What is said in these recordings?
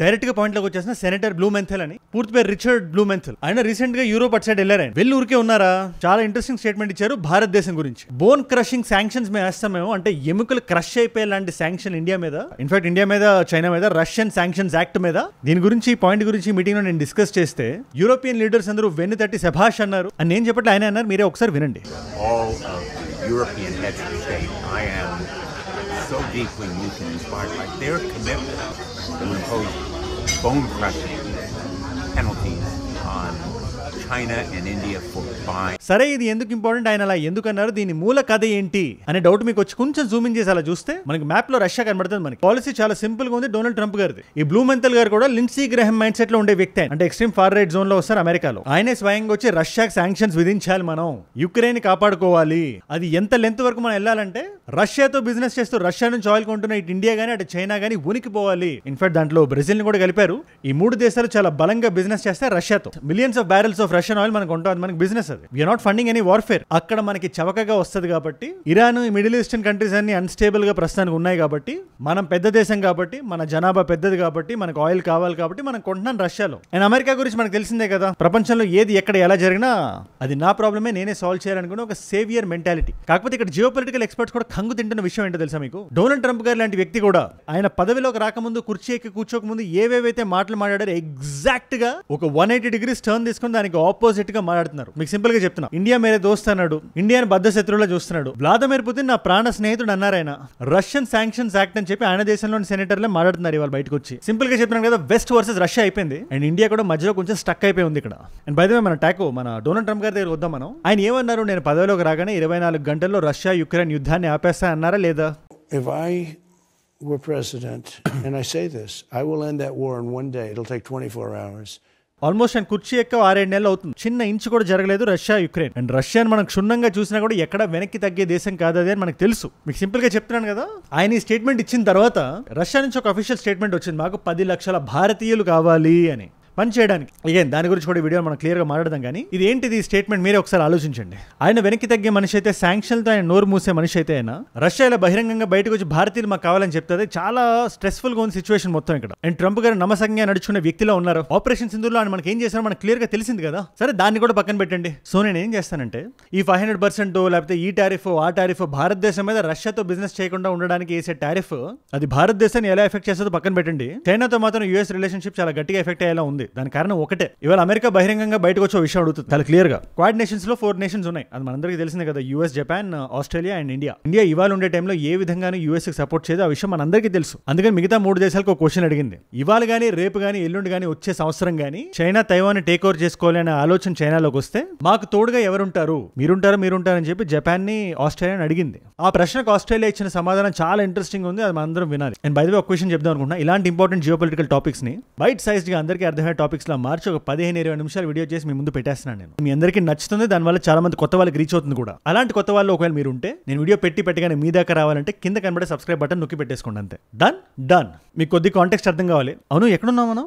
Direct గా point లోకి వచ్చేసిన సెనేటర్ బ్లూమెంథల్ అని, పూర్తి పేరు రిచర్డ్ బ్లూమెంథల్. ఆయన రీసెంట్ గా యూరోప్ అటు సైడ్ వెళ్ళారు. వెళ్ళి ఊరికే ఉన్నారా, చాలా ఇంట్రెస్టింగ్ స్టేట్మెంట్ ఇచ్చారు భారతదేశం గురించి. బోన్ క్రషింగ్ శాంక్షన్స్ మేము వేస్తాం మేము, అంటే ఎముకలు క్రష్ అయిపోయే లాంటి శాంక్షన్ ఇండియా మీద, ఇన్ఫాక్ట్ ఇండియా మీద, చైనా మీద, రష్యన్ శాంక్షన్స్ యాక్ట్ మీద. దీని గురించి పాయింట్ గురించి మీటింగ్ లో నేను డిస్కస్ చేస్తే యూరోపియన్ లీడర్స్ అందరూ వెన్ను తట్టి శభాష్ అన్నారు అని నేను చెప్పట్లే, ఆయన అన్నారు. మీరే ఒకసారి వినండి. European heads of state, I am so deeply moved and inspired by their commitment to impose bone-crushing penalties on China and India for buying. సరే, ఇది ఎందుకు ఇంపార్టెంట్, ఆయన అలా ఎందుకు అన్నారు, దీని మూల కథ ఏంటి అనే డౌట్ మీకు వచ్చి కొంచెం జూమ్ ఇన్ చేసి అలా చూస్తే మనకి మ్యాప్ లో రష్యా కనబడుతుంది. మనకి పాలసీ చాలా సింపుల్ గా ఉంది. డొనాల్డ్ ట్రంప్ గారిది. ఈ బ్లూమెంథల్ గారు కూడా లిండ్సీ గ్రహం మైండ్ సెట్ లో ఉండే వ్యక్తి, అంటే ఎక్స్ట్రీమ్ ఫార్ రైట్ జోన్ లో వస్తారు అమెరికాలో. ఆయనే స్వయంగా వచ్చి రష్యాకి శాంక్షన్స్ విధించాలి, మనం యుక్రెయిన్ కాపాడుకోవాలి. అది ఎంత లెంత్ వరకు మనం వెళ్ళాలంటే రష్యాతో బిజినెస్ చేస్తూ రష్యా నుంచి ఆయిల్ కొంటున్న ఇటు ఇండియా గానీ అటు చైనా గానీ ఉనికిపోవాలి. ఇన్ఫాక్ట్ దాంట్లో బ్రెజిల్ ని కూడా కలిపారు. ఈ మూడు దేశాలు చాలా బలంగా బిజినెస్ చేస్తే రష్యాతో millions of barrels of Russian oil మనకు ఉంటుంది. మనకి బిజినెస్ అది. We're not funding any warfare. అక్కడ మనకి చవకగా వస్తుంది కాబట్టి, ఇరాన్, మిడిల్ ఈస్టర్న్ కంట్రీస్ అన్ని అన్స్టేబుల్ గా ప్రస్తుతానికి ఉన్నాయి కాబట్టి, మనం పెద్ద దేశం కాబట్టి, మన జనాభా పెద్దది కాబట్టి, మనకు ఆయిల్ కావాలి కాబట్టి మనం కొంటున్నాం రష్యాలో. అండ్ అమెరికా గురించి మనకు తెలిసిందే కదా, ప్రపంచంలో ఏది ఎక్కడ ఎలా జరిగినా అది నా ప్రాబ్లమే, నేనే సాల్వ్ చేయాలనుకునే ఒక సేవియర్ మెంటాలిటీ. కాకపోతే ఇక్కడ జియో పొలిటికల్ ఎక్స్పర్ట్స్ కూడా కంగు తింటున్న విషయం ఏంటో తెలుసా మీకు? డొనాల్డ్ ట్రంప్ గారు లాంటి వ్యక్తి కూడా ఆయన పదవిలోకి రాకముందు, కుర్చీ ఎక్కి కూర్చోక ముందు ఏవేవైతే మాటలు మాట్లాడారో ఎగ్జాక్ట్ గా ఒక 180 degrees టర్న్ తీసుకుని దానికి ఆపోజిట్ గా మాట్లాడుతున్నారు. మీకు సింపుల్ గా చెప్తున్నా, ఇండియా మేరే దోస్త్ అన్నాడు, ఇండియాని బద్ద శత్రువులా చూస్తున్నాడు. వ్లాదిమిర్ పుతిన్ నా ప్రాణ స్నేహితుడు అన్నారు ఆయన. రష్యన్ శాంక్షన్స్ యాక్ట్ అని చెప్పి ఆయన దేశంలోని సెనేటర్లే మాట్లాడుతున్నారు ఇవాళ బయటకు వచ్చి. సింపుల్ గా చెప్తున్నాను కదా, వెస్ట్ వర్సెస్ రష్యా అయిపోయింది అండ్ ఇండియా కూడా మధ్యలో కొంచెం స్టక్ అయిపోయి ఉంది ఇక్కడ. అండ్ బై ద వే మన డొనాల్డ్ ట్రంప్ గారి దగ్గర వద్దాం మనం. ఆయన ఏమన్నారు, నేను పదవిలోకి రాగానే 24 గంటల్లో రష్యా యుక్రెయిన్ యుద్ధాన్ని ఆపేస్తా అన్నారా లేదా? If I were president, and I say this, I will end that war in one day. It'll take 24 hours. Almost ఆయన కుర్చీ ఎక్క 6-7 నెలలు అవుతుంది. చిన్న ఇంచు కూడా జరగలేదు రష్యా యుక్రెయిన్. అండ్ రష్యాని మనం క్షుణ్ణంగా చూసినా కూడా ఎక్కడ వెనక్కి తగ్గే దేశం కాదు అది అని మనకు తెలుసు. మీకు సింపుల్ గా చెప్తున్నాను కదా, ఆయన ఈ స్టేట్మెంట్ ఇచ్చిన తర్వాత రష్యా నుంచి ఒక అఫీషియల్ స్టేట్మెంట్ వచ్చింది, మాకు 10 లక్షల భారతీయులు కావాలి అని పని చేయడానికి. అగైన్ దాని గురించి కూడా వీడియో మనం క్లియర్ గా మాట్లాడదాం. కానీ ఇది ఏంటిది స్టేట్మెంట్ మీరే ఒకసారి ఆలోచించండి. ఆయన వెనక్కి తగ్గే మనిషి అయితే, శాంక్షన్లతో ఆయన నోరు మూసే మనిషి అయితే అయినా, రష్యా ఇలా బహిరంగంగా బయటకు వచ్చి భారతీయులు మాకు కావాలని చెప్తే చాలా స్ట్రెస్ఫుల్ గా ఉంది సిచ్యువేషన్ మొత్తం ఇక్కడ. అండ్ ట్రంప్ గారు నమ్మసంగా నడుచుకునే వ్యక్తిలో ఉన్నారు. ఆపరేషన్ సింధూర్లో ఆయన మనకి ఏం చేశారో మనకు క్లియర్ గా తెలిసింది కదా. సరే, దాన్ని కూడా పక్కన పెట్టండి. సో నేను ఏం చేస్తానంటే, ఈ 500% లేకపోతే ఈ టారిఫ్ ఆ టారిఫ్ భారతదేశం మీద రష్యాతో బిజినెస్ చేయకుండా ఉండడానికి వేసే టారిఫ్, అది భారతదేశాన్ని ఎలా ఎఫెక్ట్ చేస్తుందో పక్కన పెట్టండి. చైనాతో మాత్రం యూఎస్ రిలేషన్షిప్ చాలా గట్టిగా ఎఫెక్ట్ అయ్యేలా ఉంది. దాని కారణం ఒకటే, ఇవాళ అమెరికా బహిరంగంగా బయటకు వచ్చే విషయం అడుగుతుంది చాలా క్లియర్ గా. క్వాడ్ నేషన్స్ లో 4 నేషన్స్ ఉన్నాయి, అది మనందరికీ తెలిసిందే కదా, US, Japan, Australia and India. India ఇవాళ ఉండే టైంలో ఏ విధంగానూ యూఎస్ కి సపోర్ట్ చేయదు, ఆ విషయం మనందరికీ తెలుసు. అందుకని మిగతా 3 దేశాలకు ఒక క్వశ్చన్ అడిగింది, ఇవాళ గానీ, రేపు గానీ, ఎల్లుండి గానీ, వచ్చే సంవత్సరం గానీ చైనా తైవాన్ టేక్ ఓవర్ చేసుకోవాలి అనే ఆలోచన చైనాలోకి వస్తే మాకు తోడుగా ఎవరుంటారు, మీరుంటారని చెప్పి జపాన్ ని, ఆస్ట్రేలియాని అడిగింది. ఆ ప్రశ్నకు ఆస్ట్రేలియా ఇచ్చిన సమాధానం చాలా ఇంట్రెస్టింగ్ ఉంది, అది మనందరం వినాలి. అండ్ బై ద వే ఒక క్వశ్చన్ చెప్దాం అనుకుంటున్నా, ఇలాంటి ఇంపార్టెంట్ జియో పొలిటికల్ టాపిక్స్ ని బైట్ సైజ్ గా అందరికీ అర్థమయ్యే టాపిక్స్ లా మార్చి ఒక 15-20 నిమిషాలు వీడియో చేసి మీ ముందు పెట్టేస్తున్నాను నేను. మీ అందరికీ నచ్చుతుంది, దానివల్ల చాలా మంది కొత్త వాళ్ళకి రీచ్ అవుతుంది కూడా. అలాంటి కొత్త వాళ్ళు ఒకవేళ మీరు ఉంటే, నేను వీడియో పెట్టగానే మీ దాకా రావాలంటే కింద కనబడే సబ్స్క్రైబ్ బటన్ నొక్కి పెట్టేసుకోండి అంతే. డన్. మీకు కొద్ది కాంటెక్స్ట్ అర్థం కావాలి. అవును, ఎక్కడున్నాం మనం?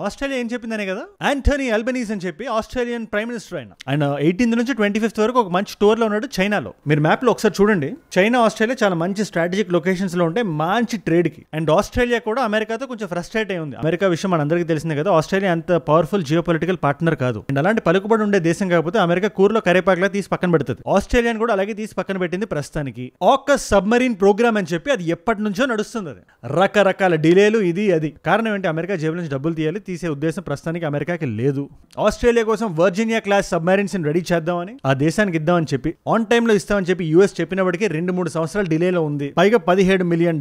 ఆస్ట్రేలియా ఏం చెప్పిందనే కదా, ఆంటోనీ అల్బనీస్ అని చెప్పి ఆస్ట్రేలియన్ ప్రైమ్ మినిస్టర్. ఆయన 18th నుంచి 25th వరకు ఒక మంచి టూర్ లో ఉన్నాడు చైనాలో. మీరు మ్యాప్ లో ఒకసారి చూడండి, చైనా, ఆస్ట్రేలియా చాలా మంచి స్ట్రాటజిక్ లొకేషన్స్ లో ఉంటాయి మంచి ట్రేడ్ కి. అండ్ ఆస్ట్రేలియా కూడా అమెరికాతో కొంచెం ఫ్రస్ట్రేట్ అయి ఉంది. అమెరికా విషయం మనందరికీ తెలిసిందే కదా, ఆస్ట్రేలియా అంత పవర్ఫుల్ జియో పొలిటికల్ పార్ట్నర్ కాదు. అండ్ అలాంటి పలుకుబడి ఉండే దేశం కాకపోతే అమెరికా కూరలో కరేపాకులా తీసి పక్కన పెడుతుంది. ఆస్ట్రేలియాని కూడా అలాగే తీసి పక్కన పెట్టింది ప్రస్తుతానికి. ఆకస్ సబ్మరీన్ ప్రోగ్రామ్ అని చెప్పి అది ఎప్పటి నుంచో నడుస్తుంది. అది రకరకాల డిలేలు, ఇది అది. కారణం ఏంటి, అమెరికా జేబుల నుంచి డబ్బులు తీసే ఉద్దేశం ప్రస్తుతానికి అమెరికాకి లేదు. ఆస్ట్రేలియా కోసం వర్జీనియా క్లాస్ సబ్మరీన్స్ రెడీ చేద్దామని, ఆ దేశానికి ఇద్దామని చెప్పి, ఆన్ టైమ్ లో ఇస్తామని చెప్పి యూఎస్ చెప్పినప్పటికీ 2-3 సంవత్సరాల డిలేలో ఉంది. పైగా $17 మిలియన్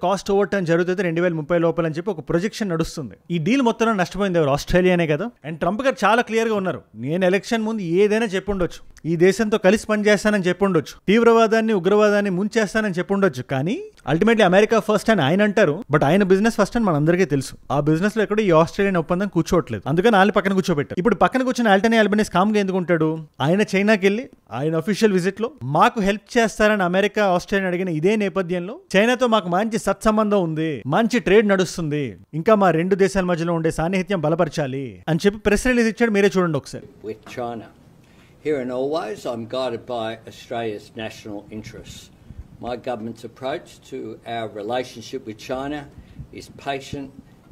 కాస్ట్ ఓవర్ టర్న్ జరుగుతుంది 2030 లోపల అని చెప్పి ఒక ప్రొజెక్షన్ నడుస్తుంది. ఈ డీల్ మొత్తంలో నష్టపోయింది ఎవరు? ఆస్ట్రేలియానే కదా. అండ్ ట్రంప్ గారు చాలా క్లియర్ గా ఉన్నారు, నేను ఎలక్షన్ ముందు ఏదైనా చెప్పుండొచ్చు, ఈ దేశంతో కలిసి పనిచేస్తానని చెప్పుండొచ్చు, తీవ్రవాదాన్ని, ఉగ్రవాదాన్ని ముంచేస్తానని చెప్పుండొచ్చు, కానీ అల్టిమేట్లీ అమెరికా ఫస్ట్ అని ఆయన అంటారు. బట్ ఆయన బిజినెస్ ఫస్ట్ అని మనందరికీ తెలుసు. ఆ బిజినెస్ లో ఎక్కడ ఈ ఆస్ట్రేలియన్ ఒప్పందం కూర్చోవట్లేదు. అందుకని ఆయన పక్కన కూర్చోబెట్టారు. ఇప్పుడు పక్కన కూర్చొని ఆంటోనీ అల్బనీస్ కామ్గా ఎందుకుంటాడు? ఆయన చైనాకి వెళ్ళి ఆయన అఫీషియల్ విజిట్ లో మాకు హెల్ప్ చేస్తారని అమెరికా, ఆస్ట్రేలియా అడిగిన ఇదే నేపథ్యంలో చైనాతో మాకు మంచి సత్సంబంధం ఉంది, మంచి ట్రేడ్ నడుస్తుంది, ఇంకా మా 2 దేశాల మధ్యలో ఉండే సాన్నిహిత్యం బలపరచాలి అని చెప్పి ప్రెస్ రిలీజ్ ఇచ్చాడు. మీరే చూడండి ఒకసారి. Here and always, I'm guided by Australia's national interests. My government's approach to our relationship with China is patient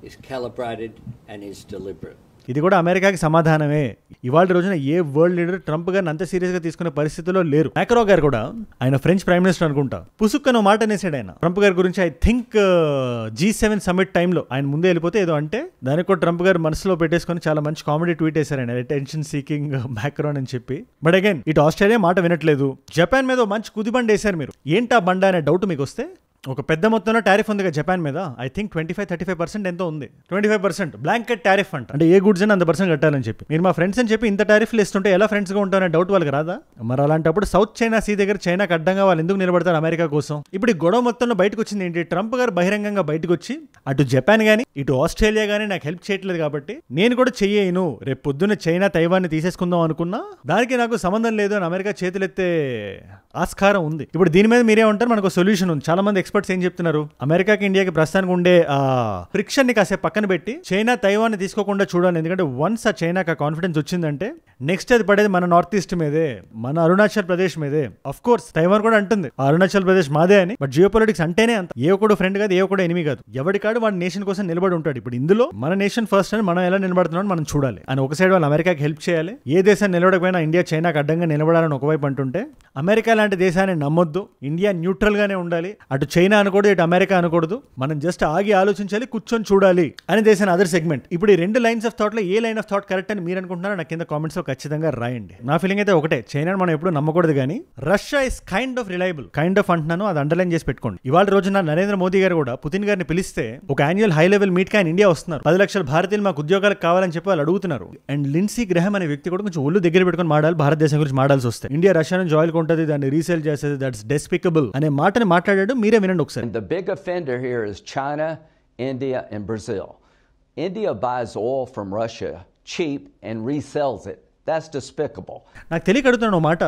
is calibrated and is deliberate. ఇది కూడా అమెరికాకి సమాధానమే. ఇవాళ రోజున ఏ వరల్డ్ లీడర్ ట్రంప్ గారిని అంత సీరియస్ గా తీసుకునే పరిస్థితిలో లేరు. మ్యాక్రో గారు కూడా, ఆయన ఫ్రెంచ్ ప్రైమ్ మినిస్టర్ అనుకుంటా, పుసుక్కను మాట అనేసాడు ఆయన ట్రంప్ గారి గురించి. ఐ థింక్ G7 సమిట్ టైంలో ఆయన ముందే వెళ్ళిపోతే ఏదో అంటే దానికి కూడా ట్రంప్ గారు మనసులో పెట్టేసుకొని చాలా మంచి కామెడీ ట్వీట్ వేశారు ఆయన, అటెన్షన్ సీకింగ్ మ్యాక్రోన్ అని చెప్పి. బట్ అగైన్ ఇటు ఆస్ట్రేలియా మాట వినట్లేదు. జపాన్ మీద మంచి కుదిబండి వేశారు మీరు. ఏంటా బండ అనే డౌట్ మీకు వస్తే, ఒక పెద్ద మొత్తంలో టారిఫ్ ఉంది కదా జపాన్ మీద. ఐ థింక్ 25-35% ఎంతో ఉంది. 25% బ్లాంకెట్ టారిఫ్ అంట. అంటే ఏ గుడ్స్ అని 100% కట్టాలని చెప్పి. మీరు మా ఫ్రెండ్స్ అని చెప్పి ఇంత టారిఫ్లు ఇస్తుంటే ఎలా ఫ్రెండ్స్గా ఉంటారనే డౌట్ వాళ్ళకి రాదా? మరి అలాంటప్పుడు సౌత్ చైనా సీ దగ్గర చైనాకి అడ్డంగా వాళ్ళు ఎందుకు నిలబడతారు అమెరికా కోసం? ఇప్పుడు ఈ గొడవ మొత్తంలో బయటకు వచ్చింది ఏంటి? ట్రంప్ గారు బహిరంగంగా బయటకు వచ్చి అటు జపాన్ కానీ ఇటు ఆస్ట్రేలియా కానీ నాకు హెల్ప్ చేయట్లేదు కాబట్టి నేను కూడా చెయ్యను, రేపు పొద్దున్న చైనా తైవాన్ని తీసేసుకుందాం అనుకున్నా దానికి నాకు సంబంధం లేదు అని అమెరికా చేతులెత్తే ఆస్కారం ఉంది. ఇప్పుడు దీని మీద మీరేమంటారు? మనకు సొల్యూషన్ ఉంది. చాలా మంది ఎక్స్పర్ట్స్ ఏం చెప్తున్నారు, అమెరికాకి ఇండియాకి ప్రస్తుతానికి ఉండే ఫ్రిక్షన్ ని కాసేపు పక్కన పెట్టి చైనా తైవాన్ని తీసుకోకుండా చూడాలి. ఎందుకంటే వన్స్ ఆ చైనాకి కాన్ఫిడెన్స్ వచ్చిందంటే నెక్స్ట్ అది పడేది మన నార్త్ ఈస్ట్ మీదే, మన అరుణాచల్ ప్రదేశ్ మీదే. అఫ్ కోర్స్ తైవాన్ కూడా అంటుంది అరుణాచల్ ప్రదేశ్ మాదే అని. బట్ జియో పొలిటిక్స్ అంటేనే అంత. ఏ ఒకడు ఫ్రెండ్ కాదు, ఏ ఒకడు ఎనిమి కాదు. ఎవడికాడు వాడి నేషన్ కోసం నిలబడి ఉంటాడు. ఇప్పుడు ఇందులో మన నేషన్ ఫస్ట్ అని మనం ఎలా నిలబడుతున్నాం మనం చూడాలి అని. ఒక సైడ్ వాళ్ళు అమెరికాకి హెల్ప్ చేయాలి. ఏ దేశాన్ని నిలబడకపోయినా ఇండియా చైనాకి అడ్డంగా నిలబడాలని ఒకవైపు అంటుంటే, అమెరికా లాంటి దేశాన్ని నమ్మొద్దు, ఇండియా న్యూట్రల్ గానే ఉండాలి, అటు చైనా అనకూడదు ఇటు అమెరికా అనకూడదు, మనం జస్ట్ ఆగి ఆలోచించాలి, కూర్చొని చూడాలి అని దేశాన్ని అదర్ సెగ్మెంట్. ఇప్పుడు ఈ రెండు లైన్స్ ఆఫ్ థాట్ లో ఏ లైన్ ఆఫ్ థాట్ కరెక్ట్ అని మీరు అనుకుంటున్నారో నాకు కింద కామెంట్స్ లో ఖచ్చితంగా రాయండి. నా ఫీలింగ్ అయితే ఒకటే, చైనాని మనం ఎప్పుడు నమ్మకూడదు, కానీ Russia is kind of reliable. Kind of అంటున్నాను, అది అండర్లైన్ చేసి పెట్టుకోండి. ఇవాళ రోజున నరేంద్ర మోదీ గారు కూడా పుతిన్ గారిని పిలిస్తే ఒక యాన్యువల్ హై లెవెల్ మీట్ కి ఆయన ఇండియా వస్తున్నారు. 10 లక్షల భారతీయులు మాకు ఉద్యోగాలకు కావాలని చెప్పి వాళ్ళు అడుగుతున్నారు. అండ్ లిన్సీ గ్రహం అనే వ్యక్తి కూడా కొంచెం ఒళ్ళు దగ్గర పెట్టుకుని మాడాలి, భారతదేశం గురించి మాడాల్సి వస్తే. ఇండియా రష్యా నుంచి ఆయిల్ కొంటది, దాన్ని రీసేల్ చేసేది, దట్స్ డెస్పికబుల్ అనే మాటని మాట్లాడాడు. మీరే వినండి ఒకసారి. The big offender here is China, India, and Brazil. India buys oil from Russia cheap and resells it. That's despicable. నాకు తెలియక అడుగుతున్నాను మాట,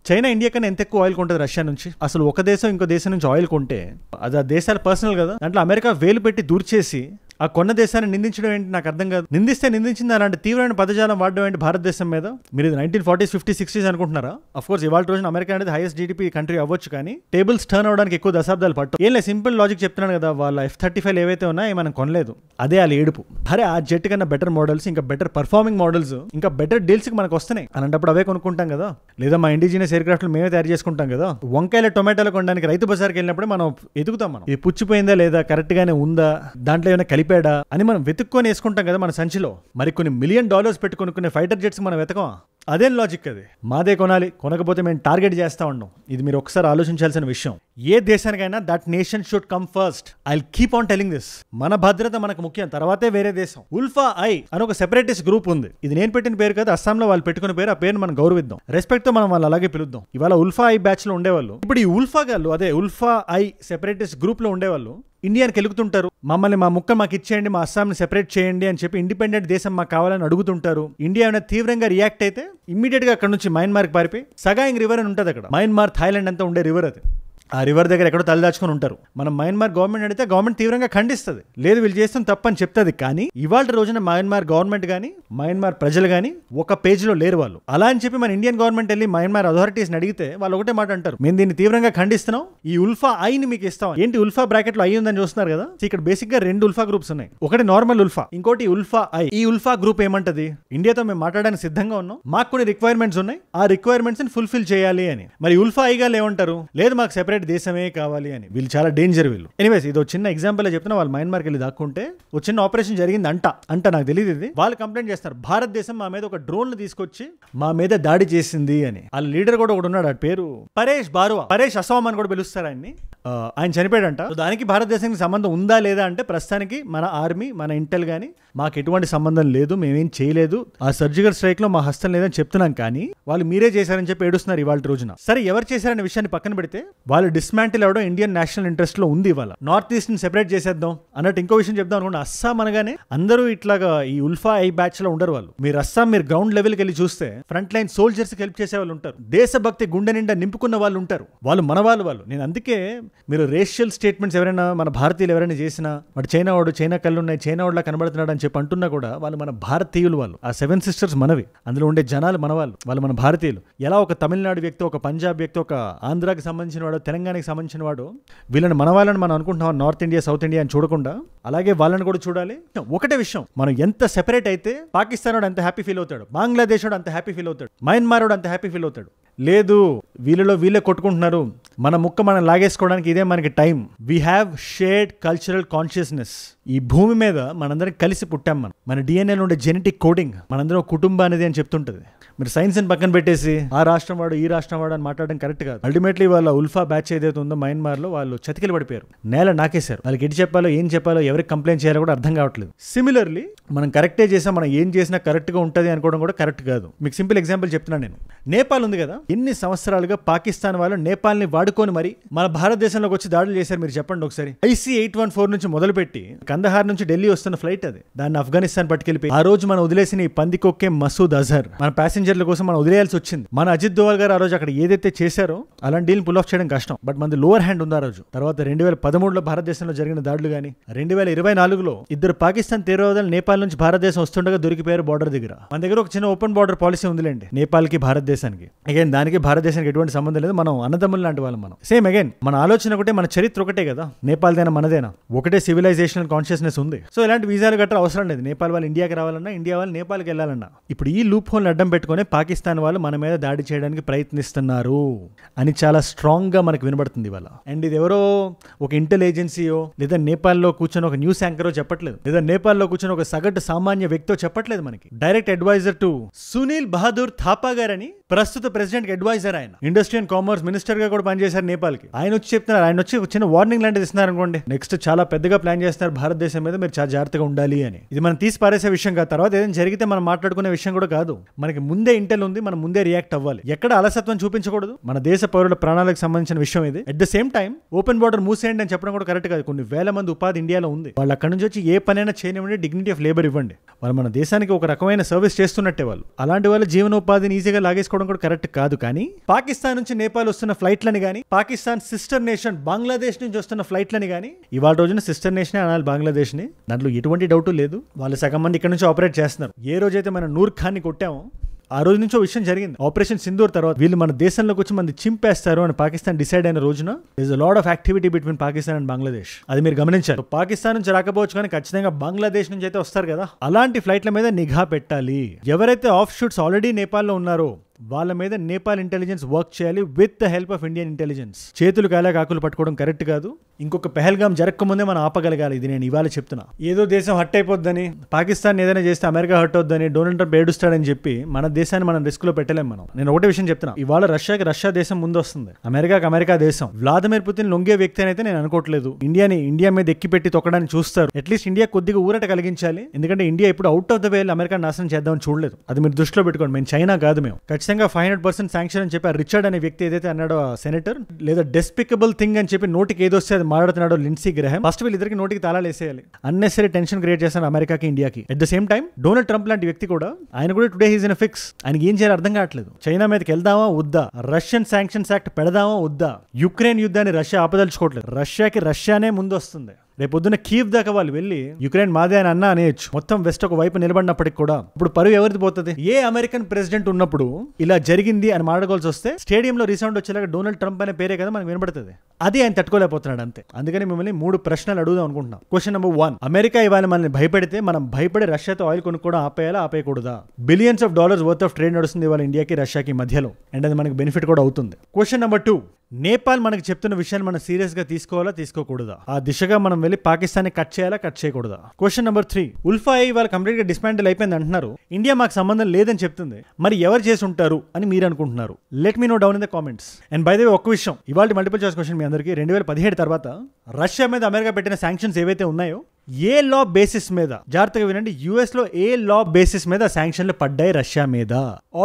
చైనా ఇండియా కన్నా ఎంత ఎక్కువ ఆయిల్ కొంటుంది రష్యా నుంచి? అసలు ఒక దేశం ఇంకో దేశం నుంచి ఆయిల్ కొంటే అది ఆ దేశాల పర్సనల్ కదా. దాంట్లో అమెరికా వేలు పెట్టి దూర్చేసి ఆ కొన్న దేశాన్ని నిందించడం ఏంటి నాకు అర్థం కాదు. నిందించింది అలాంటి తీవ్రమైన పదజాలం వాడడం ఏంటి భారతదేశం మీద? మీరు 1940s, 50s, 60s అనుకుంటున్నారా? అఫ్ కోర్స్ ఇవాళ రోజున అమెరికా అనేది హైయెస్ట్ జీడీపీ కంట్రీ అవ్వచ్చు, కానీ టేబుల్స్ టర్న్ అవడానికి ఎక్కువ దశాబ్దాలు పట్టు. ఏం లేదు, సింపుల్ లాజిక్ చెప్తున్నాను కదా. వాళ్ళ F-35 ఏవైతే ఉన్నాయో మనం కొనలేదు, అదే వాళ్ళ ఏడుపు. అరే ఆ జెట్ కన్నా బెటర్ మోడల్స్, ఇంకా బెటర్ పర్ఫార్మింగ్ మోడల్స్, ఇంకా బెటర్ డీల్స్ కి మనకు వస్తున్నాయి అలాంటప్పుడు అవే కొనుక్కుంటాం కదా. లేదా మా ఇండిజినియస్ ఎయిర్ క్రాఫ్ట్లు మేమే తయారు చేసుకుంటాం కదా. వంకాయల టొమాటోలు కొనడానికి రైతు బజార్కి వెళ్ళినప్పుడు మనం ఎదుగుతాం, మనం ఇది పుచ్చిపోయిందా లేదా, కరెక్ట్ గానే ఉందా, దాంట్లో ఏమైనా కలిపాడా అని మనం వెతుక్కొని వేసుకుంటాం కదా మన సంచిలో. మరి కొన్ని $1 మిలియన్ పెట్టి కొనుక్కునే ఫైటర్ జెట్స్ మనం వెతకం. అదేం లాజిక్ అది? మాదే కొనాలి, కొనకపోతే మేము టార్గెట్ చేస్తా ఉన్నాం. ఇది మీరు ఒకసారి ఆలోచించాల్సిన విషయం. ఏ దేశానికైనా that nation should come first. I keep on telling this. మన భద్రత మనకు ముఖ్యం, తర్వాతే వేరే దేశం. ఉల్ఫా ఐ అని ఒక సెపరేటిస్ట్ గ్రూప్ ఉంది. ఇది నేను పెట్టిన పేరు కాదు, అస్సాంలో వాళ్ళు పెట్టుకున్న పేరు. ఆ పేరుని మనం గౌరవిద్దాం, రెస్పెక్ట్ తో మనం వాళ్ళు అలాగే పిలుద్దాం. ఇవాళ ఉల్ఫా ఐ బ్యాచ్ లో ఉండేవాళ్ళు ఇప్పుడు ఈ ఉల్ఫా గాళ్ళు, అదే ఉల్ఫా ఐ సెపరేటిస్ట్ గ్రూప్ లో ఉండేవాళ్ళు ఇండియాకి వెలుగుతుంటారు. మమ్మల్ని మా ముక్క మాకు ఇచ్చేయండి, మా అస్సాంని సెపరేట్ చేయండి అని చెప్పి ఇండిపెండెంట్ దేశం మాకు కావాలని అడుగుతుంటారు. ఇండియా ఏమైనా తీవ్రంగా రియాక్ట్ అయితే ఇమ్మీడియట్ గా అక్కడ నుంచి మయన్మార్కి పారిపోయి సగాయింగ్ రివర్ అని ఉంటుంది అక్కడ. మయన్మార్, థాయిలాండ్ అంతా ఉండే రివర్ అది. ఆ రివర్ దగ్గర ఎక్కడో తలదాచుకొని ఉంటారు. మనం మయన్మార్ గవర్నమెంట్ అడిగితే గవర్నమెంట్ తీవ్రంగా ఖండిస్తుంది, లేదు వీళ్ళు చేస్తుంది తప్పని చెప్తుంది. కానీ ఇవాళ రోజున మయన్మార్ గవర్నమెంట్ కానీ మయన్మార్ ప్రజలు కానీ ఒక పేజీలో లేరు వాళ్ళు. అలా అని చెప్పి మన ఇండియన్ గవర్నమెంట్ వెళ్ళి మయన్మార్ అథారిటీస్ని అడిగితే వాళ్ళు ఒకటే మాట అంటారు, మేము దీన్ని తీవ్రంగా ఖండిస్తున్నాం, ఈ ఉల్ఫా ఐని మీకు ఇస్తాం. ఏంటి ఉల్ఫా బ్రాకెట్ లో ఐ ఉందని చూస్తున్నారు కదా. ఇక్కడ బేసిక్ గా 2 ఉల్ఫా గ్రూప్స్ ఉన్నాయి. ఒకటి నార్మల్ ఉల్ఫా, ఇంకోటి ఉల్ఫా ఐ. ఈ ఉల్ఫా గ్రూప్ ఏమంటది, ఇండియాతో మేము మాట్లాడడానికి సిద్ధంగా ఉన్నాం, మాకు కొన్ని రిక్వైర్మెంట్స్ ఉన్నాయి, ఆ రిక్వైర్మెంట్స్ ని ఫుల్ఫిల్ చేయాలి అని. మరి ఉల్ఫా ఐ గాలు ఏమంటారు, లేదు మాకు సెపరేట్ దేశమే కావాలి అని. వీళ్ళు చాలా డేంజర్ వీళ్ళు. ఎనీవేస్ ఇది చిన్న ఎగ్జాంపుల్ చెప్తున్నా. వాళ్ళు మయన్మార్కి వెళ్ళి దాక్కుంటే ఒక చిన్న ఆపరేషన్ జరిగింది అంట నాకు తెలియదు. ఇది వాళ్ళు కంప్లైంట్ చేస్తారు, భారతదేశం మా మీద ఒక డ్రోన్ తీసుకొచ్చి మా మీద దాడి చేసింది అని. వాళ్ళ లీడర్ కూడా ఒకటి ఉన్నాడు, ఆ పేరు పరేష్ బారువా, పరేష్ అస్సాం అని కూడా పిలుస్తారు ఆయన్ని. ఆయన చనిపోయాడంట. దానికి భారతదేశానికి సంబంధం ఉందా లేదా అంటే ప్రస్తుతానికి మన ఆర్మీ, మన ఇంటెల్ గానీ మాకు ఎటువంటి సంబంధం లేదు, మేమేం చేయలేదు, ఆ సర్జికల్ స్ట్రైక్ లో మా హస్తం లేదని చెప్తున్నాం. కానీ వాళ్ళు మీరే చేశారని చెప్పి ఏడుస్తున్నారు ఇవాళ రోజున. సరే ఎవరు చేశారనే విషయాన్ని పక్కన పెడితే వాళ్ళు డిస్మాంటిల్ అవడం ఇండియన్ నేషనల్ ఇంట్రెస్ట్ లో ఉంది. ఇవాళ నార్త్ ఈస్ట్ ని సెపరేట్ చేసేద్దాం అన్నట్టు ఇంకో విషయం చెప్దాం అనుకోండి. అస్సాం అనగానే అందరూ ఇట్లాగా ఈ ఉల్ఫా ఐ బ్యాచ్ లో ఉండరు వాళ్ళు. మీరు అస్సాం మీరు గ్రౌండ్ లెవెల్కి వెళ్ళి చూస్తే ఫ్రంట్ లైన్ సోల్జర్స్ కి హెల్ప్ చేసే వాళ్ళు ఉంటారు, దేశభక్తి గుండె నిండా నింపుకున్న వాళ్ళు ఉంటారు. వాళ్ళు మన వాళ్ళు. నేను అందుకే మీరు రేషియల్ స్టేట్మెంట్స్ ఎవరైనా మన భారతీయులు ఎవరైనా చేసినా వాడు చైనా కళ్ళు ఉన్నాయి, చైనా వాడులా కనబడుతున్నాడు అని చెప్పి అంటున్నా కూడా వాళ్ళు మన భారతీయులు. వాళ్ళు ఆ 7 సిస్టర్స్ మనవి, అందులో ఉండే జనాలు మన వాళ్ళు మన భారతీయులు. ఎలా ఒక తమిళనాడు వ్యక్తి, ఒక పంజాబ్ వ్యక్తి, ఒక ఆంధ్రాకి సంబంధించిన వాడు, తెలంగాణకి సంబంధించిన వాడు, వీళ్ళని మన వాళ్ళని మనం అనుకుంటున్నాం నార్త్ ఇండియా సౌత్ ఇండియా అని చూడకుండా అలాగే వాళ్ళని కూడా చూడాలి. ఒకటే విషయం, మనం ఎంత సెపరేట్ అయితే పాకిస్తాన్ వాడు అంత హ్యాపీ ఫీల్ అవుతాడు, బంగ్లాదేశ్ వాడు అంత హ్యాపీ ఫీల్ అవుతాడు, మయన్మార్ వాడు అంత హ్యాపీ ఫీల్ అవుతాడు. లేదు, వీళ్ళలో వీళ్ళే కొట్టుకుంటున్నారు, మన ముక్క మనం లాగేసుకోవడానికి ఇదే మనకి time. We have shared cultural consciousness. ఈ భూమి మీద మనందరం కలిసి పుట్టాం. మన డిఎన్ఏలో ఉండే జెనెటిక్ కోడింగ్ మనందరం కుటుంబం అనేది అని చెప్తుంటది. మీరు సైన్స్ అని పక్కన పెట్టేసి ఆ రాష్ట్రం వాడు ఈ రాష్ట్రం వాడు అని మాట్లాడడం కరెక్ట్ కాదు. అల్టిమేట్లీ వాళ్ళ ఉల్ఫా బ్యాచ్ ఏదైతే ఉందో మయన్మార్లో వాళ్ళు చతికిలు పడిపోయారు, నేల నాకేశారు. వాళ్ళకి ఎటు చెప్పాలో ఏం చెప్పాలో ఎవరికి కంప్లైంట్ చేయాలో కూడా అర్థం కావట్లేదు. సిమిలర్లీ మనం కరెక్టే చేసాం, మనం ఏం చేసినా కరెక్ట్గా ఉంటుంది అనుకోవడం కూడా కరెక్ట్ కాదు. మీకు సింపుల్ ఎగ్జాంపుల్ చెప్తున్నాను నేను. నేపాల్ ఉంది కదా, ఎన్ని సంవత్సరాలుగా పాకిస్తాన్ వాళ్ళు నేపాల్ని వాడుకొని మరి మన భారతదేశంలోకి వచ్చి దాడులు చేశారు. మీరు చెప్పండి ఒకసారి. IC-814 నుంచి మొదలుపెట్టి కందహార్ నుంచి ఢిల్లీ వస్తున్న ఫ్లైట్ అది, దాన్ని ఆఫ్ఘనిస్తాన్ పట్టుకెళ్ళిపోయి ఆ రోజు మనం వదిలేసిన ఈ పందికొక్కే మసూద్ అజహర్ మన ప్యాసింజర్ల కోసం మనం వదిలేయాల్సి వచ్చింది. మన అజిత్ దోవల్ గారు ఆ రోజు అక్కడ ఏదైతే చేశారో అలాంటి డీల్ పుల్ ఆఫ్ చేయడం కష్టం. బట్ మనది లోవర్ హ్యాండ్ ఉంది ఆ రోజు. తర్వాత 2013లో భారతదేశంలో జరిగిన దాడులు కానీ 2024లో ఇద్దరు పాకిస్తాన్ తీవ్రవాదులు నేపాల్ నుంచి భారతదేశం వస్తుండగా దొరికిపోయారు బార్డర్ దగ్గర. మన దగ్గర ఒక చిన్న ఓపెన్ బార్డర్ పాలసీ ఉందిలేండి నేపాల్కి భారతదేశానికి. అగైన్ దానికి భారతదేశానికి ఎటువంటి సంబంధం లేదు, మనం అన్నదమ్ములు లాంటి వాళ్ళం. మనం సేమ్ అగైన్ మన ఆలోచన ఒకటే, మన చరిత్ర ఒకటే కదా, నేపాల్దేనా మనదేనా ఒకటే సివిలైజేషనల్ కాన్షియస్నెస్ ఉంది. సో ఇలాంటి వీసాలు గట్రా అవసరం లేదు. నేపాల్ వాళ్ళు ఇండియాకి రావాలన్నా, ఇండియా వాళ్ళు నేపాల్కి వెళ్ళాలన్నా. ఇప్పుడు ఈ లూప్ హోల్ని అడ్డం పెట్టుకుని పాకిస్తాన్ వాళ్ళు మన మీద దాడి చేయడానికి ప్రయత్నిస్తున్నారు అని చాలా స్ట్రాంగ్ గా మనకు వినబడుతుంది ఇవాళ. అండ్ ఇది ఎవరో ఒక ఇంటెల్ ఏజెన్సీయో లేదా నేపాల్లో కూర్చొని ఒక న్యూస్ యాంకరో చెప్పట్లేదు, లేదా నేపాల్లో కూర్చొని ఒక సగటు సామాన్య వ్యక్తో చెప్పట్లేదు. మనకి direct adviser to Sunil Bahadur Thapa గారని ప్రస్తుత ప్రెసిడెంట్ అడ్వైజర్, ఆయన ఇండస్ట్రీ అండ్ కామర్స్ మినిస్టర్ గా కూడా పనిచేశారు నేపాల్కి. ఆయన వచ్చి చెప్తున్నారు, ఆయన వచ్చి చిన్న వార్నింగ్ లాంటిది ఇస్తున్నారు అనుకోండి, నెక్స్ట్ చాలా పెద్దగా ప్లాన్ చేస్తున్నారు భారతదేశం మీద, మీరు చాలా జాగ్రత్తగా ఉండాలి అని. ఇది మనం తీసి పారేసే విషయం కాదు, తర్వాత ఏదైనా జరిగితే మనం మాట్లాడుకునే విషయం కూడా కాదు. మనకి ముందే ఇంటెల్ ఉంది, మనం ముందే రియాక్ట్ అవ్వాలి, ఎక్కడ అలసత్వం చూపించకూడదు. మన దేశ పౌరుల ప్రాణాలకు సంబంధించిన విషయం ఇది. At the same time open border మూసేయండి అని చెప్పడం కూడా కరెక్ట్ కాదు. కొన్ని వేల మంది ఉపాధి ఇండియాలో ఉంది, వాళ్ళు అక్కడ నుంచి వచ్చి ఏ పనైనా చేయనివ్వండి, డిగ్నిటీ ఆఫ్ లేబర్ ఇవ్వండి, వాళ్ళు మన దేశానికి ఒక రకమైన సర్వీస్ చేస్తున్నట్టే. వాళ్ళు అలాంటి వాళ్ళ జీవనోపాధిని ఈజీగా లాగేసుకోవడం కూడా కరెక్ట్ కాదు. కానీ పాకిస్తాన్ నుంచి నేపాల్ వస్తున్న ఫ్లైట్లని కానీ, పాకిస్తాన్ సిస్టర్ నేషన్ బంగ్లాదేశ్ నుంచి వస్తున్న ఫ్లైట్లని కానీ, ఇవాళ రోజున సిస్టర్ నేషనే అనాలి బంగ్లాదేశ్ ని, దాంట్లో ఎటువంటి డౌట్ లేదు. వాళ్ళు సగం మంది ఇక్కడ నుంచి ఆపరేట్ చేస్తున్నారు. ఏ రోజైతే మనం నూర్ ఖాన్ ని కొట్టామో ఆ రోజు నుంచి విషయం జరిగింది. ఆపరేషన్ సింధూర్ తర్వాత వీళ్ళు మన దేశంలోకి వచ్చి మంది చింపేస్తారు అని పాకిస్తాన్ డిసైడ్ అయిన రోజున is a lot of activity between Pakistan and Bangladesh. అది మీరు గమనించారు. పాకిస్తాన్ నుంచి రాకపోవచ్చు కానీ ఖచ్చితంగా బంగ్లాదేశ్ నుంచి అయితే వస్తారు కదా, అలాంటి ఫ్లైట్ల మీద నిఘా పెట్టాలి. ఎవరైతే ఆఫ్ షూట్స్ ఆల్రెడీ నేపాల్లో ఉన్నారో వాళ్ళ మీద నేపాల్ ఇంటెలిజెన్స్ వర్క్ చేయాలి with the help of Indian intelligence. చేతులు కాలా కాకులు పట్టుకోవడం కరెక్ట్ కాదు. ఇంకొక పెహల్గామ్ జరగకముందే మనం ఆపగలగాలి. ఇది నేను ఇవాళ చెప్తున్నా. ఏదో దేశం హర్ట్ అయిపోద్దని, పాకిస్తాన్ ఏదైనా చేస్తే అమెరికా హర్ట్ అవుద్దని, డొనాల్డ్ ట్రంప్ ఏడుస్తాడని చెప్పి మన దేశాన్ని మనం రిస్క్ లో పెట్టలేం. మనం నేను ఒకటే విషయం చెప్తున్నా, ఇవాళ రష్యా దేశం ముందు వస్తుంది, అమెరికా దేశం. వ్లాదిమిర్ పుతిన్ లొంగే వ్యక్తి అని అయితే నేను అనుకోవట్లేదు. ఇండియా మీద ఎక్కి పెట్టి తొక్కడానికి చూస్తారు. అట్లీస్ట్ ఇండియా కొద్దిగా ఊరట కలిగించాలి. ఎందుకంటే ఇండియా ఇప్పుడు out of the way America నాశనం చేద్దామని చూడలేదు. అది మీరు దృష్టిలో పెట్టుకోండి. మేము చైనా కాదు, మేము ఖచ్చితంగా 500% శాంక్షన్ అని చెప్పి రిచర్డ్ అనే వ్యక్తి ఏదైతే అన్నాడో సెనేటర్, లేదా డెస్పికబుల్ థింగ్ అని చెప్పి నోటికి ఏదో వస్తే అది మాట్లాడుతున్నాడో లిండ్సీ గ్రహం, ఫస్ట్ వీళ్ళిద్దరికి నోటికి తాళాలు వేసేయాలి. అన్నెసరీ టెన్షన్ క్రియేట్ చేస్తాను అమెరికాకి ఇండియాకి. At the same time Donald Trump లాంటి వ్యక్తి కూడా, ఆయన కూడా టుడే హీస్ ఇన్ ఫిక్స్. ఆయనకి ఏం చేయాలో అర్థం కావట్లేదు. చైనా మీదకి వెళ్దామా వద్దా, రష్యన్ శాంక్షన్స్ యాక్ట్ పెడదామా వద్దా, యుక్రెయిన్ యుద్ధాన్ని రష్యా ఆపదలుచుకోవట్లేదు. రష్యాకి రష్యానే ముందు వస్తుంది. రేపొద్దున కీవ్ దాకా వాళ్ళు వెళ్ళి యుక్రెయిన్ మాదే అని అన్నా అనేయచ్చు. మొత్తం వెస్ట్ ఒక వైపు నిలబడినప్పటికి కూడా ఇప్పుడు పరువు ఎవరిది పోతుంది? ఏ అమెరికన్ ప్రెసిడెంట్ ఉన్నప్పుడు ఇలా జరిగింది అని మాట్లాడాల్సి వస్తే స్టేడియంలో రీసౌండ్ వచ్చేలాగా డొనాల్డ్ ట్రంప్ అనే పేరే కదా మనకు వినబడుతుంది. అది ఆయన తట్టుకోలేకపోతున్నాడు అంతే. అందుకని మిమ్మల్ని 3 ప్రశ్నలు అడుగుదాం అనుకుంటున్నాం. క్వశ్చన్ నెంబర్ 1, అమెరికా ఇవాళ మనల్ని భయపెడితే మనం భయపడి రష్యాతో ఆయిల్ కొనుక్కోవడం ఆపేయాలా ఆపేయకూడదా? Billions of dollars worth of trade నడుస్తుంది ఇవాళ ఇండియాకి రష్యాకి మధ్యలో, అండ్ అది మనకి బెనిఫిట్ కూడా అవుతుంది. క్వశ్చన్ నెంబర్ 2, నేపాల్ మనకు చెప్తున్న విషయాన్ని మనం సీరియస్ గా తీసుకోవాలా తీసుకోకూడదా? ఆ దిశగా మనం వెళ్ళి పాకిస్తాన్ కట్ చేయాలా కట్ చేయకూడదా? క్వశ్చన్ నెంబర్ 3, ఉల్ఫా ఇవాళ కంప్లీట్ గా డిస్మాంటిల్ అయిపోయింది అంటున్నారు, ఇండియా మాకు సంబంధం లేదని చెప్తుంది, మరి ఎవరు చేసి ఉంటారు అని మీరు అనుకుంటున్నారు? Let me know down in the comments. And by the way ఒక్క విషయం, ఇవాళ మల్టిపుల్ చాయిస్ క్వశ్చన్ మీ అందరికీ. 2017 తర్వాత రష్యా మీద అమెరికా పెట్టిన శాంక్షన్స్ ఏవైతే ఉన్నాయో ఏ లా బేసిస్ మీద, జాగ్రత్తగా వినండి, యుఎస్ లో ఏ లా బేసిస్ మీద శాంక్షన్లు పడ్డాయి రష్యా మీద?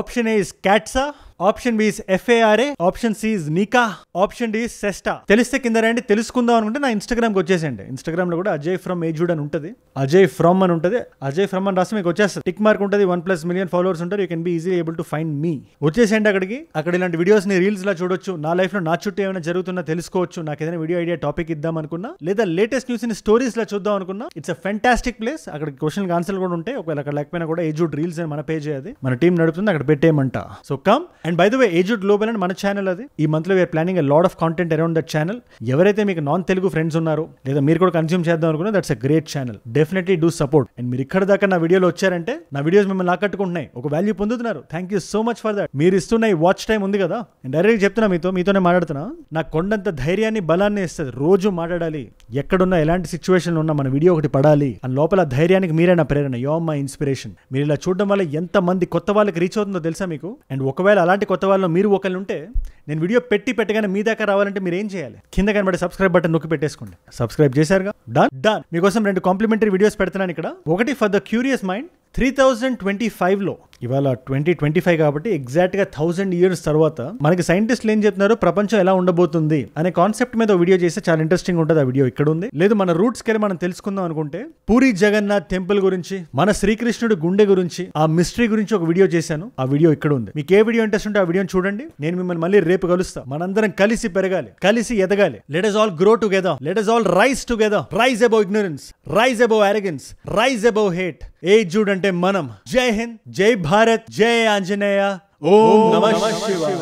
Option A is CAATSA, option B is FARA, option C is NICA, option D is CESTA. తెలిస్తే కింద రండి, తెలుసుకుందాం అనుకుంటే నా ఇన్స్టాగ్రామ్కి వచ్చేసండి. ఇన్స్టాగ్రామ్ లో కూడా అజయ్ ఫ్రమ్ ఏజుడ్ అని ఉంటుంది, అజయ్ ఫ్రమ్ అని ఉంటుంది. అజయ్ ఫ్రమ్ అని రాస్తే మీకు వచ్చేస్తుంది, టిక్ మార్క్ ఉంటుంది, 1+ మిలియన్ ఫాలోవర్స్ ఉంటారు. You can be easily able to find me. వచ్చేసేయండి అక్కడికి. అక్కడ ఇలాంటి వీడియోస్ ని రీల్స్ లా చూడొచ్చు. నా లైఫ్ లో నా చుట్టూ ఏమైనా జరుగుతున్నా తెలుసుకోవచ్చు. నాకు ఏదైనా వీడియో ఐడియా టాపిక్ ఇద్దాం అనుకున్నా, లేదా లేటెస్ట్ న్యూస్ ని స్టోరీస్ లా చూద్దాం అనుకున్నా, ఇట్స్ అ ఫెంటాస్టిక్ ప్లేస్. అక్కడ క్వశ్చన్ ఆన్సర్లు కూడా ఉంటాయి. ఒకవేళ అక్కడ లేకపోయినా కూడా ఏజుడ్ రీల్స్ అని మన పేజ్ అది, మన టీం నడుపుతుంది, అక్కడ పెట్టేయమంట. So come. And by the way, ఏజుడ్ గ్లోబల్ అని మన ఛానల్ అది. ఈ మంత్ లో we're planning a lot of content around that channel. ఎవరైతే మీకు నాన్ తెలుగు ఫ్రెండ్స్ ఉన్నారో, లేదా మీరు కూడా కన్స్యూమ్ చేద్దాం అనుకున్నా, that's a great channel. Definitely do support. And మీరు ఇక్కడ దాకా నా వీడియోలో వచ్చారంటే, నా వీడియోస్ మిమ్మల్ని ఆకట్టుకుంటున్నాయి, ఒక వాల్యూ పొందుతున్నారు. Thank you so much for that. మీరు ఇస్తున్న ఈ వాచ్ టైం ఉంది కదా, నేను డైరెక్ట్ చెప్తున్నా, మీతోనే మాట్లాడుతున్నా. నాకు కొండంత ధైర్యాన్ని, బలాన్ని ఇస్తుంది. రోజు మాట్లాడాలి, ఎక్కడున్నా ఎలాంటి సిచ్యువేషన్ ఉన్నా మన వీడియో ఒకటి పడాలి అని లోపల ధైర్యానికి మీరే నా ప్రేరణ. You are my inspiration. మీరు ఇలా చూడడం వల్ల ఎంత మంది కొత్త వాళ్ళకి రీచ్ అవుతుందో తెలుసా మీకు? అండ్ ఒకవేళ అలాంటి కొత్త వాళ్ళు మీరు ఒకళ్ళు ఉంటే, నేను వీడియో పెట్టగానే మీ దాకా రావాలంటే మీరు ఏం చేయాలి? కింద కనబడే సబ్స్క్రైబ్ బటన్ నొక్కి పెట్టేసుకోండి. సబ్స్క్రైబ్ చేశారుగా, డన్. మీకోసం 2 కాంప్లిమెంటరీ వీడియోస్ పెడుతున్నాను ఇక్కడ. ఒకటి ఫర్ ద క్యూరియస్ మైండ్, 3025లో, ఇవాళ 2025 కాబట్టి ఎగ్జాక్ట్ గా 1000 years తర్వాత మనకి సైంటిస్టులు ఏం చెప్తున్నారు, ప్రపంచం ఎలా ఉండబోతుంది అనే కాన్సెప్ట్ మీద వీడియో చేస్తే చాలా ఇంట్రెస్టింగ్ ఉంటుంది. ఆ వీడియో ఇక్కడ ఉంది. లేదు మన రూట్స్ కెళ్ళి మనం తెలుసుకుందాం అనుకుంటే, పూరి జగన్నాథ్ టెంపుల్ గురించి, మన శ్రీకృష్ణుడు గుండె గురించి, ఆ మిస్టరీ గురించి ఒక వీడియో చేశాను. ఆ వీడియో ఇక్కడ ఉంది. మీకు ఏ వీడియో ఇంట్రెస్ట్ ఉంటే ఆ వీడియోని చూడండి. నేను మిమ్మల్ని మళ్ళీ రేపు కలుస్తా. మనందరం కలిసి పెరగాలి, కలిసి ఎదగాలి. Let us all grow together, let us all rise together, rise above ignorance, rise above arrogance, rise above hate. ఏజుడ్ అంటే మనం. జై హింద్, జై భారత్, జై ఆంజనేయ, ఓం నమః శివాయ.